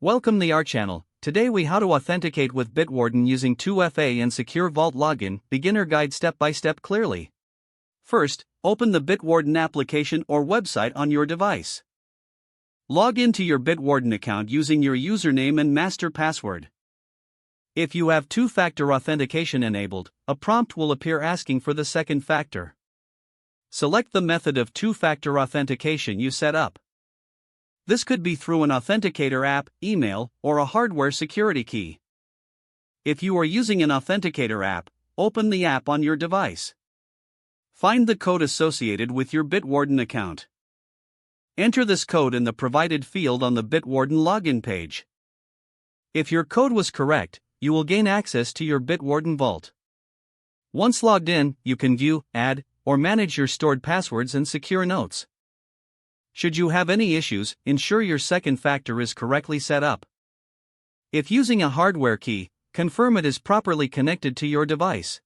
Welcome to our channel. Today we how to authenticate with Bitwarden using 2FA and secure Vault login, beginner guide step by step clearly. First, open the Bitwarden application or website on your device. Log into your Bitwarden account using your username and master password. If you have two-factor authentication enabled, a prompt will appear asking for the second factor. Select the method of two-factor authentication you set up. This could be through an authenticator app, email, or a hardware security key. If you are using an authenticator app, open the app on your device. Find the code associated with your Bitwarden account. Enter this code in the provided field on the Bitwarden login page. If your code was correct, you will gain access to your Bitwarden vault. Once logged in, you can view, add, or manage your stored passwords and secure notes. Should you have any issues, ensure your second factor is correctly set up. If using a hardware key, confirm it is properly connected to your device.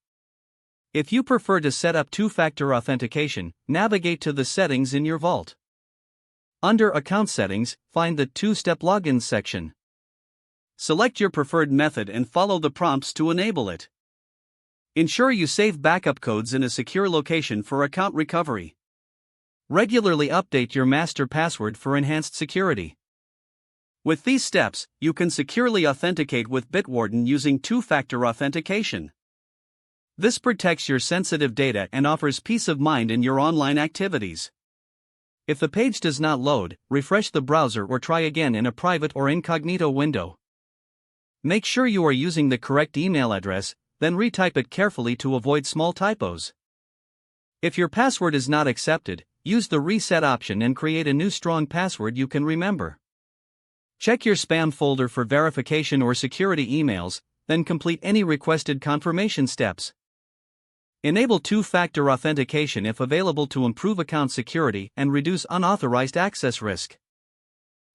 If you prefer to set up two-factor authentication, navigate to the settings in your vault. Under Account Settings, find the Two-Step Login section. Select your preferred method and follow the prompts to enable it. Ensure you save backup codes in a secure location for account recovery. Regularly update your master password for enhanced security. With these steps, you can securely authenticate with Bitwarden using two-factor authentication. This protects your sensitive data and offers peace of mind in your online activities. If the page does not load, refresh the browser or try again in a private or incognito window. Make sure you are using the correct email address, then retype it carefully to avoid small typos. If your password is not accepted, use the reset option and create a new strong password you can remember. Check your spam folder for verification or security emails, then complete any requested confirmation steps. Enable two-factor authentication if available to improve account security and reduce unauthorized access risk.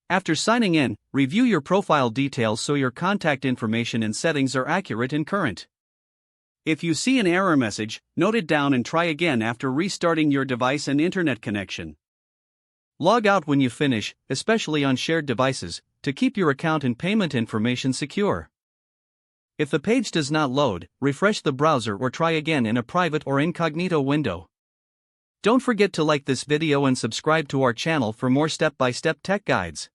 After signing in, review your profile details so your contact information and settings are accurate and current. If you see an error message, note it down and try again after restarting your device and internet connection. Log out when you finish, especially on shared devices, to keep your account and payment information secure. If the page does not load, refresh the browser or try again in a private or incognito window. Don't forget to like this video and subscribe to our channel for more step-by-step tech guides.